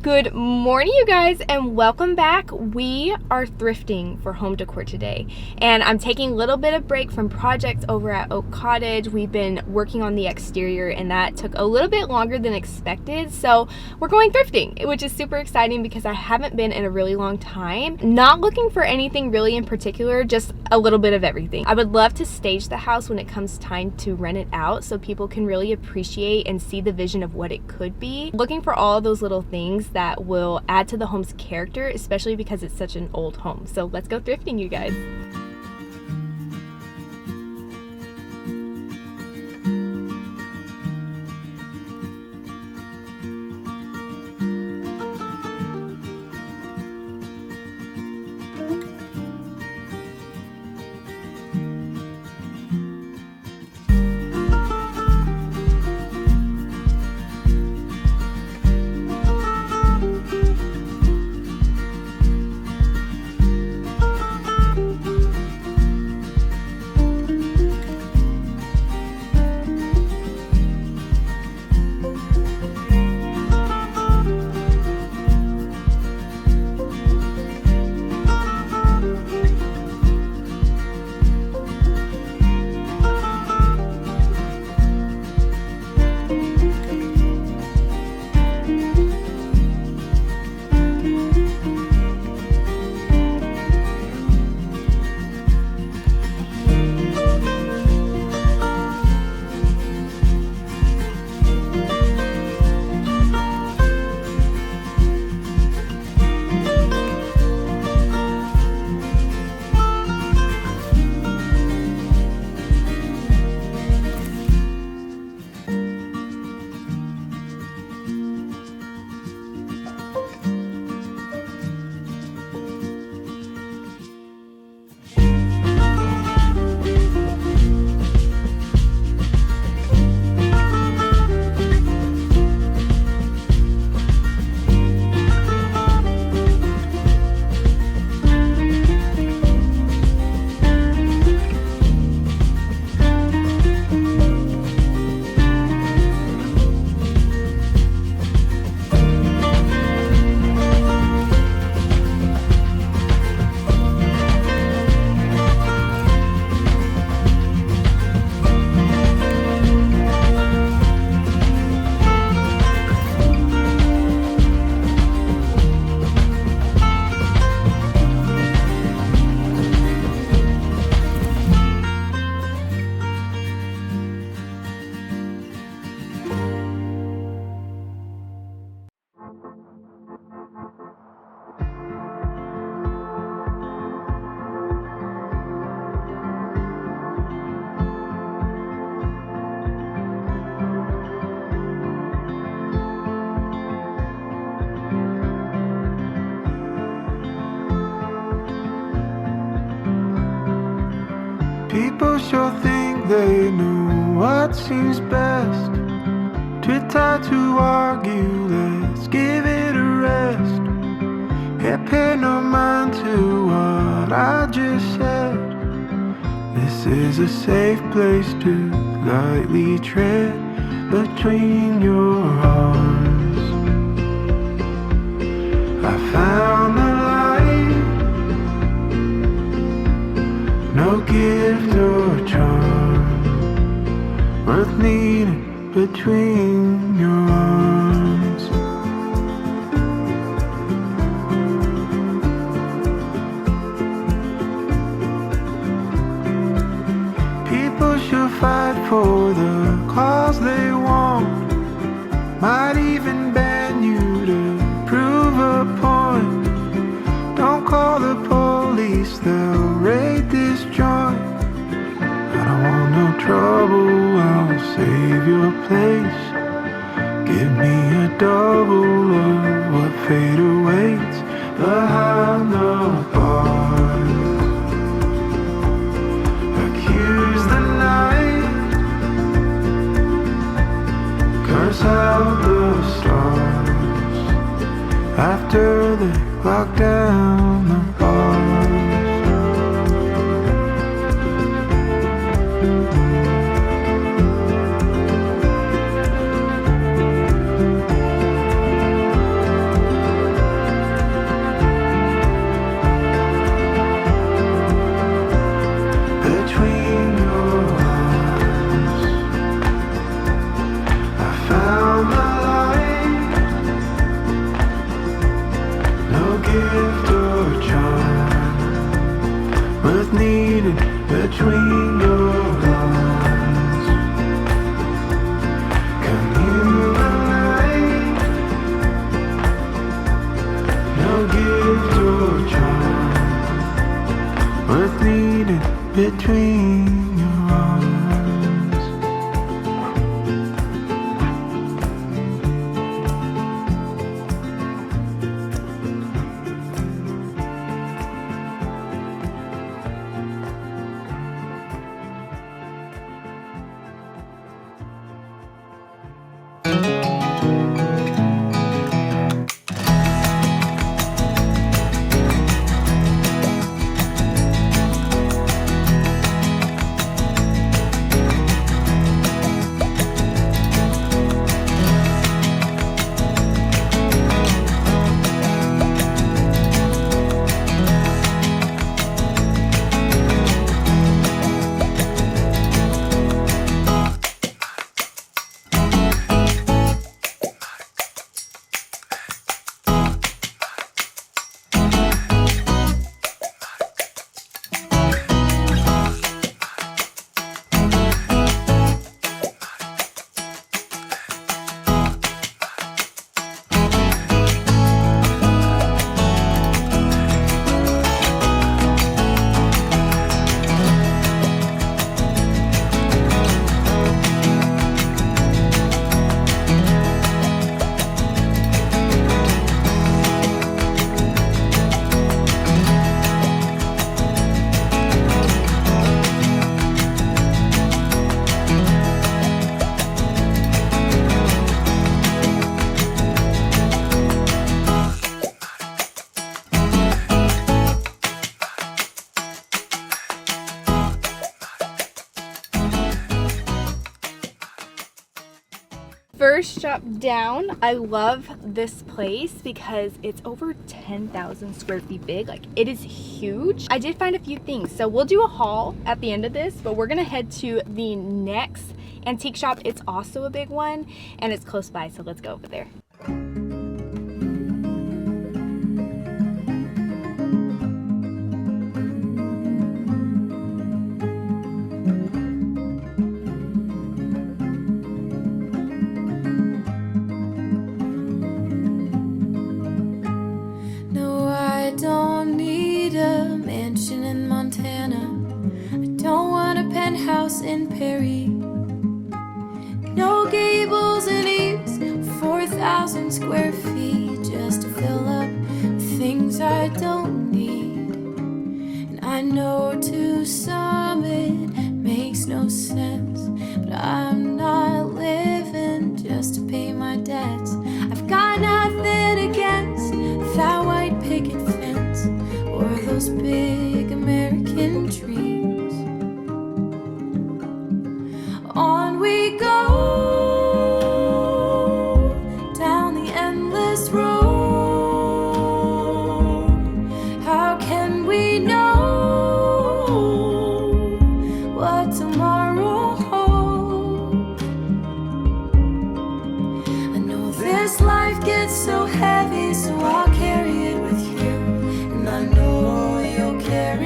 Good morning, you guys, and welcome back. We are thrifting for home decor today, and I'm taking a little bit of break from projects over at Oak Cottage. We've been working on the exterior, and that took a little bit longer than expected, so we're going thrifting, which is super exciting because I haven't been in a really long time. Not looking for anything really in particular, just a little bit of everything. I would love to stage the house when it comes time to rent it out so people can really appreciate and see the vision of what it could be. Looking for all those little things that will add to the home's character, especially because it's such an old home. So let's go thrifting, you guys. People sure think they know what seems best. Too tired to argue, let's give it a rest. Yeah, pay no mind to what I just said. This is a safe place to lightly tread between your arms. I found the light, no gift or charm worth needing between your arms. People should fight for the cause they want, might even ban you to prove a point. Don't call the police, they'll raid this joint. I don't want no trouble, I'll save your place. Give me a double of what fate awaits behind the bars. Accuse the night, curse out the stars. After they lock down the bars. gift or charm worth needing between your arms. Come here alive. No gift or charm worth needing between your arms. First shop down. I love this place because it's over 10,000 square feet big. Like, it is huge. I did find a few things, so we'll do a haul at the end of this, but we're gonna head to the next antique shop. It's also a big one and it's close by, so let's go over there. House in Perry, no gables and eaves, 4,000 square feet just to fill up with things I don't need. And I know to some it makes no sense, but I'm not living just to pay my debts. I've got nothing against that white picket fence or those big American trees. On we go down the endless road. How can we know what tomorrow holds? I know this life gets so heavy, so I'll carry it with you, and I know you'll carry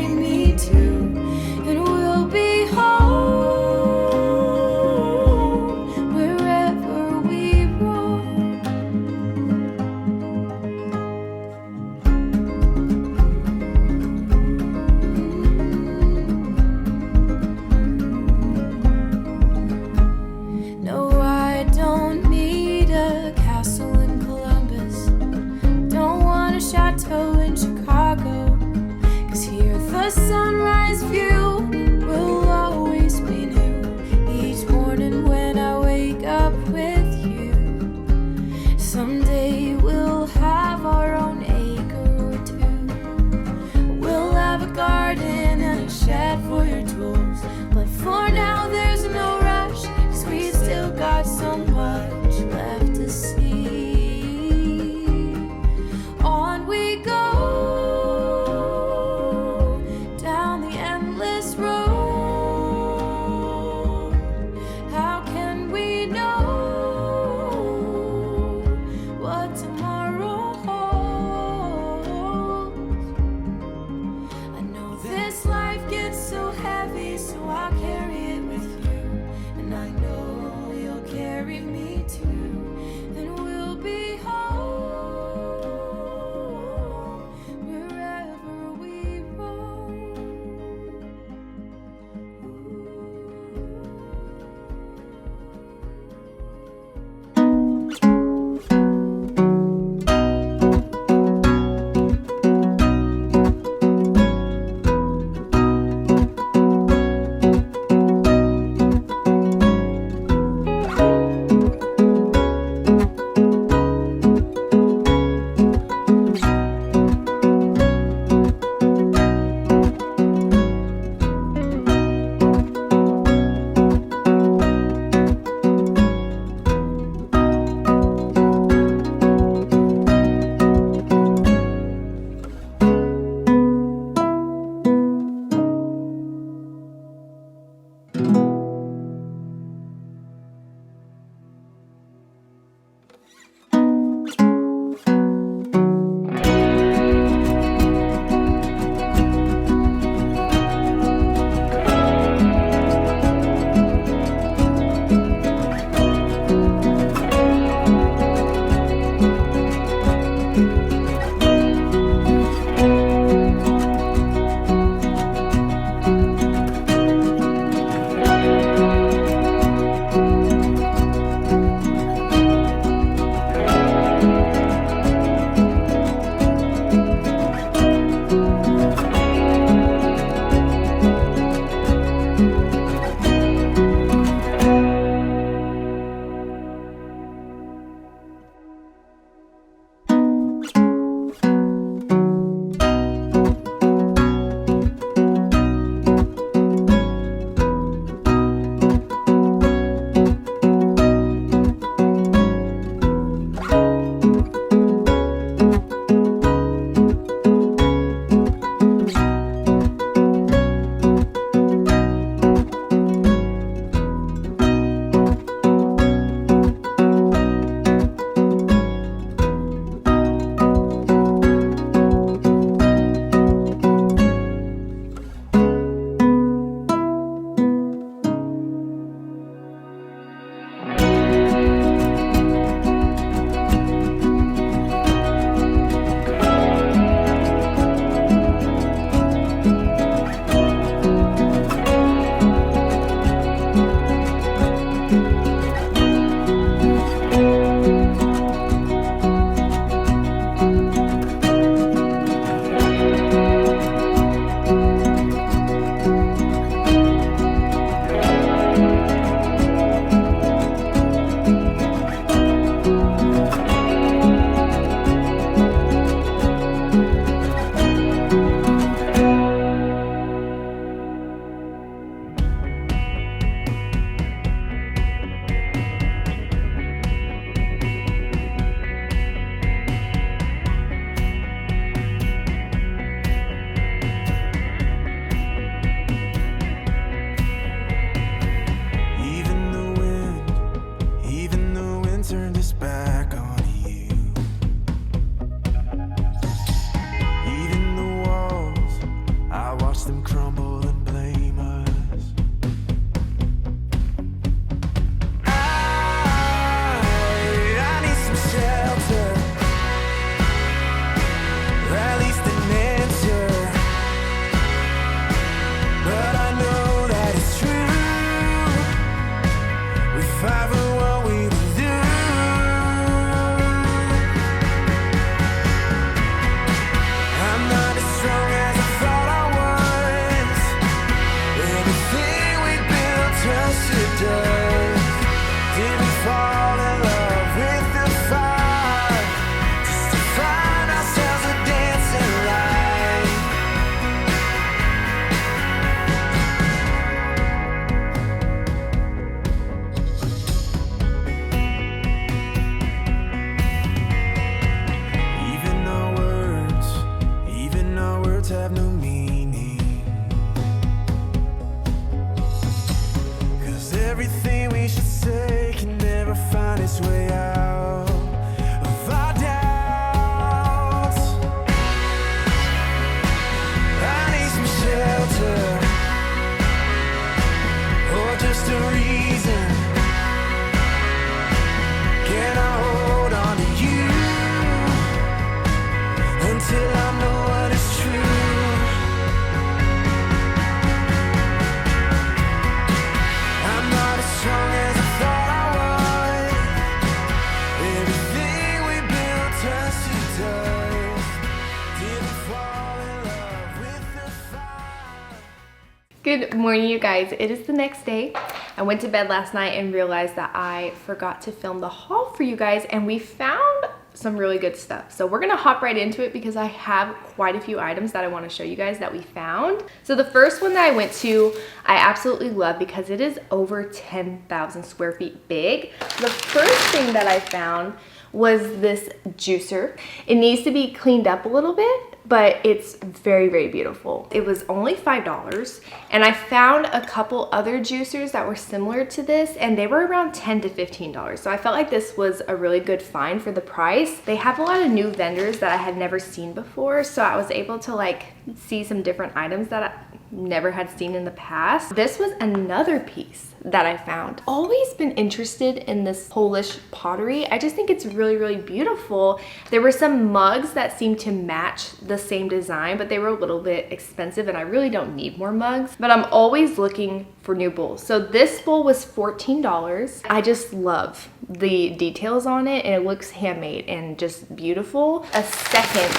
Good morning, you guys. It is the next day. I went to bed last night and realized that I forgot to film the haul for you guys, and we found some really good stuff. So we're gonna hop right into it because I have quite a few items that I want to show you guys that we found. So the first one that I went to, I absolutely love because it is over 10,000 square feet big. The first thing that I found was this juicer. It needs to be cleaned up a little bit, but it's very, very beautiful. It was only $5, and I found a couple other juicers that were similar to this, and they were around $10 to $15. So I felt like this was a really good find for the price. They have a lot of new vendors that I had never seen before, so I was able to like see some different items that I never had seen in the past. This was another piece that I found. Always been interested in this Polish pottery. I just think it's really, really beautiful. There were some mugs that seemed to match the same design, but they were a little bit expensive, and I really don't need more mugs, but I'm always looking for new bowls. So this bowl was $14. I just love the details on it, and it looks handmade and just beautiful. A second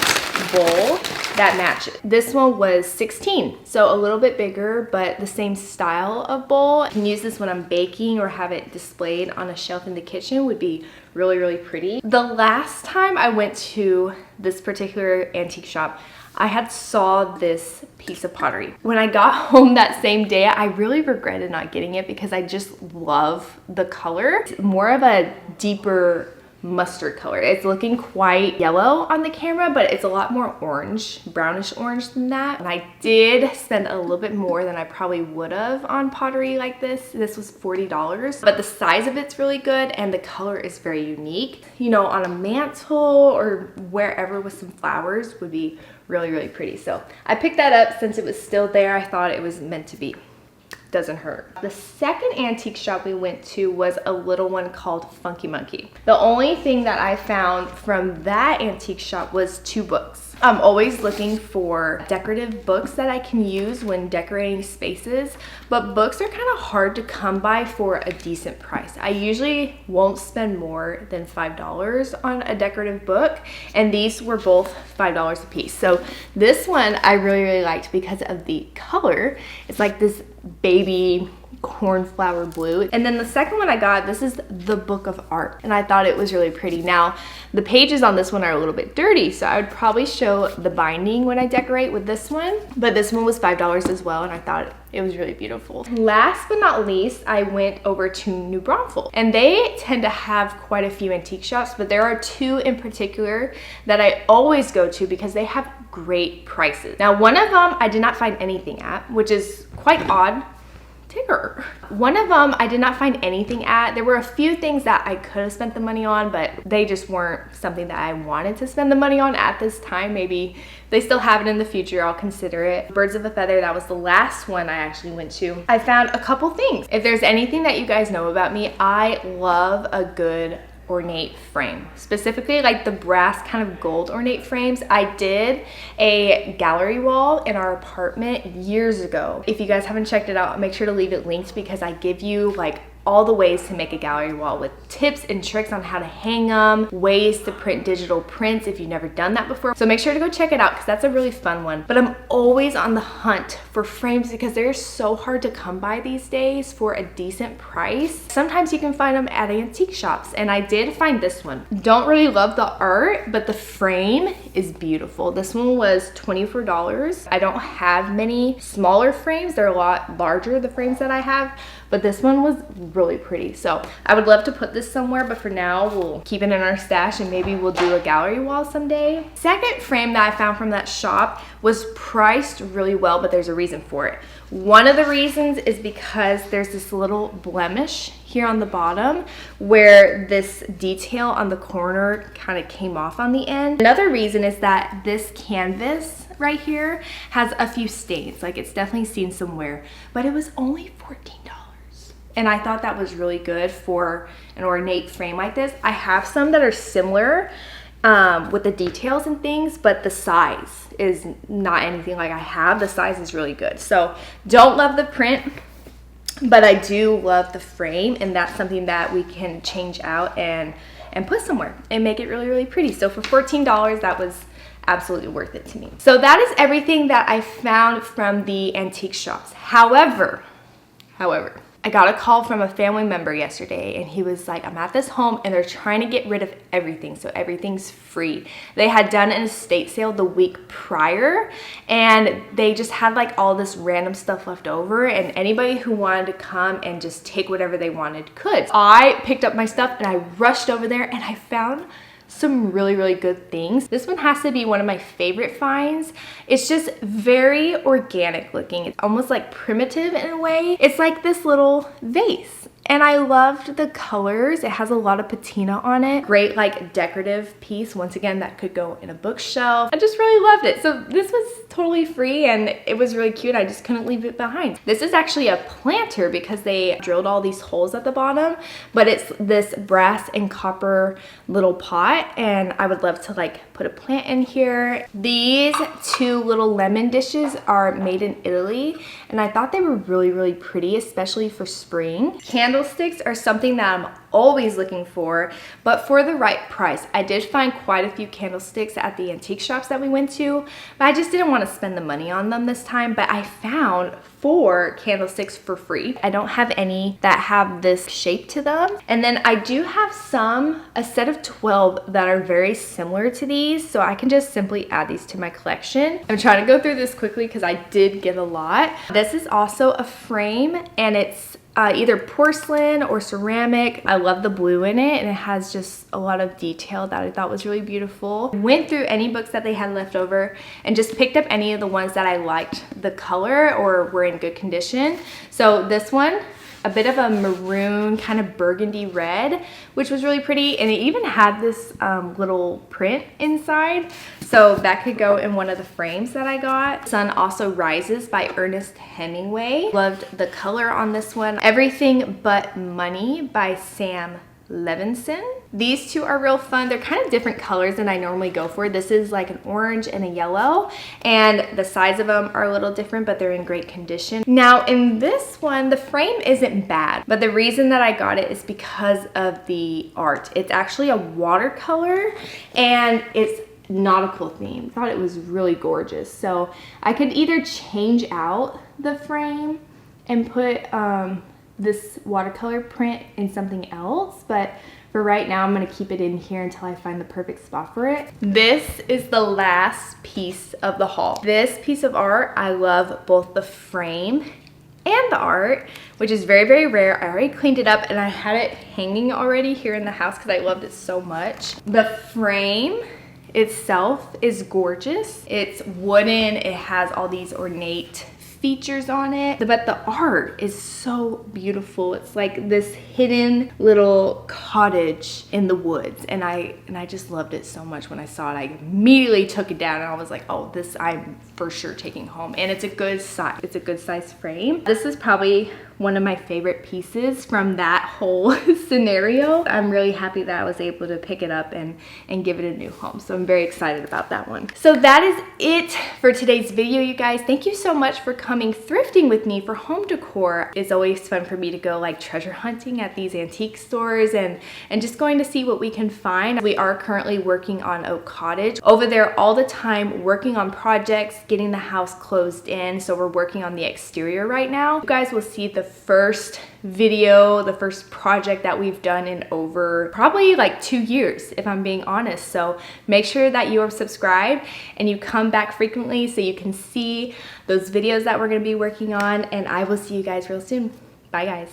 bowl that matches. This one was $16, so a little bit bigger, but the same style of bowl. I can use this when I'm baking or have it displayed on a shelf in the kitchen. Would be really, really pretty. The last time I went to this particular antique shop, I had saw this piece of pottery. When I got home that same day, I really regretted not getting it because I just love the color. It's more of a deeper mustard color. It's looking quite yellow on the camera, but it's a lot more orange, brownish orange than that. And I did spend a little bit more than I probably would have on pottery like this. This was $40, but the size of it's really good and the color is very unique. You know, on a mantle or wherever with some flowers would be really, really pretty. So I picked that up since it was still there. I thought it was meant to be. Doesn't hurt. The second antique shop we went to was a little one called Funky Monkey. The only thing that I found from that antique shop was 2 books. I'm always looking for decorative books that I can use when decorating spaces, but books are kind of hard to come by for a decent price. I usually won't spend more than $5 on a decorative book, and these were both $5 a piece. So this one I really, really liked because of the color. It's like this baby cornflower blue. And then the second one I got, this is the Book of Art, and I thought it was really pretty. Now the pages on this one are a little bit dirty, so I would probably show the binding when I decorate with this one, but this one was $5 as well, and I thought it was really beautiful. Last but not least, I went over to New Braunfels, and they tend to have quite a few antique shops, but there are 2 in particular that I always go to because they have great prices. Now one of them I did not find anything at, which is quite odd. One of them I did not find anything at. There were a few things that I could have spent the money on, but they just weren't something that I wanted to spend the money on at this time. Maybe they still have it in the future, I'll consider it. Birds of a Feather, that was the last one I actually went to. I found a couple things. If there's anything that you guys know about me, I love a good ornate frame, specifically like the brass kind of gold ornate frames. I did a gallery wall in our apartment years ago. If you guys haven't checked it out, make sure to leave it linked because I give you like all the ways to make a gallery wall with tips and tricks on how to hang them, ways to print digital prints if you've never done that before. So make sure to go check it out because that's a really fun one. But I'm always on the hunt for frames because they're so hard to come by these days for a decent price. Sometimes you can find them at antique shops, and I did find this one. Don't really love the art, but the frame is beautiful. This one was $24. I don't have many smaller frames. They're a lot larger, the frames that I have, but this one was really pretty. So I would love to put this somewhere, but for now we'll keep it in our stash and maybe we'll do a gallery wall someday. Second frame that I found from that shop was priced really well, but there's a reason for it. One of the reasons is because there's this little blemish here on the bottom where this detail on the corner kind of came off on the end. Another reason is that this canvas right here has a few stains, like it's definitely seen some wear, but it was only $14. And I thought that was really good for an ornate frame like this. I have some that are similar with the details and things, but the size is not anything like I have. The size is really good. So don't love the print, but I do love the frame, and that's something that we can change out and put somewhere and make it really, really pretty. So for $14, that was absolutely worth it to me. So that is everything that I found from the antique shops. However, I got a call from a family member yesterday and he was like, I'm at this home and they're trying to get rid of everything, so everything's free. They had done an estate sale the week prior and they just had like all this random stuff left over, and anybody who wanted to come and just take whatever they wanted could. I picked up my stuff and I rushed over there and I found some really good things. This one has to be one of my favorite finds. It's just very organic looking. It's almost like primitive in a way. It's like this little vase. And I loved the colors. It has a lot of patina on it. Great like decorative piece. Once again, that could go in a bookshelf. I just really loved it. So this was totally free and it was really cute. I just couldn't leave it behind. This is actually a planter because they drilled all these holes at the bottom, but it's this brass and copper little pot, and I would love to like put a plant in here. These two little lemon dishes are made in Italy and I thought they were really pretty, especially for spring. Candlesticks are something that I'm always looking for, but for the right price. I did find quite a few candlesticks at the antique shops that we went to, but I just didn't want to spend the money on them this time. But I found 4 candlesticks for free. I don't have any that have this shape to them. And then I do have a set of 12 that are very similar to these, so I can just simply add these to my collection. I'm trying to go through this quickly because I did get a lot. This is also a frame and it's either porcelain or ceramic. I love the blue in it and it has just a lot of detail that I thought was really beautiful. Went through any books that they had left over and just picked up any of the ones that I liked the color or were in good condition. So this one, a bit of a maroon kind of burgundy red, which was really pretty, and it even had this little print inside, so that could go in one of the frames that I got. Sun Also Rises by Ernest Hemingway. Loved the color on this one. Everything But Money by Sam Levinson. These two are real fun. They're kind of different colors than I normally go for. This is like an orange and a yellow, and the size of them are a little different, but they're in great condition. Now in this one, the frame isn't bad, but the reason that I got it is because of the art. It's actually a watercolor and it's nautical theme. I thought it was really gorgeous. So I could either change out the frame and put this watercolor print in something else, but for right now I'm gonna keep it in here until I find the perfect spot for it. This is the last piece of the haul. This piece of art, I love both the frame and the art, which is very rare. I already cleaned it up and I had it hanging already here in the house because I loved it so much. The frame itself is gorgeous. It's wooden, it has all these ornate features on it, but the art is so beautiful. It's like this hidden little cottage in the woods, and I just loved it so much. When I saw it, I immediately took it down and I was like, oh, this I'm for sure taking home. And it's a good size. It's a good size frame. This is probably one of my favorite pieces from that whole scenario. I'm really happy that I was able to pick it up and give it a new home. So I'm very excited about that one. So that is it for today's video, you guys. Thank you so much for coming thrifting with me for home decor. It's always fun for me to go like treasure hunting at these antique stores and just going to see what we can find. We are currently working on Oak Cottage. Over there all the time, working on projects, getting the house closed in. So we're working on the exterior right now. You guys will see the first video, the first project that we've done in over probably like 2 years, if I'm being honest. So make sure that you are subscribed and you come back frequently so you can see those videos that we're going to be working on, and I will see you guys real soon. Bye guys.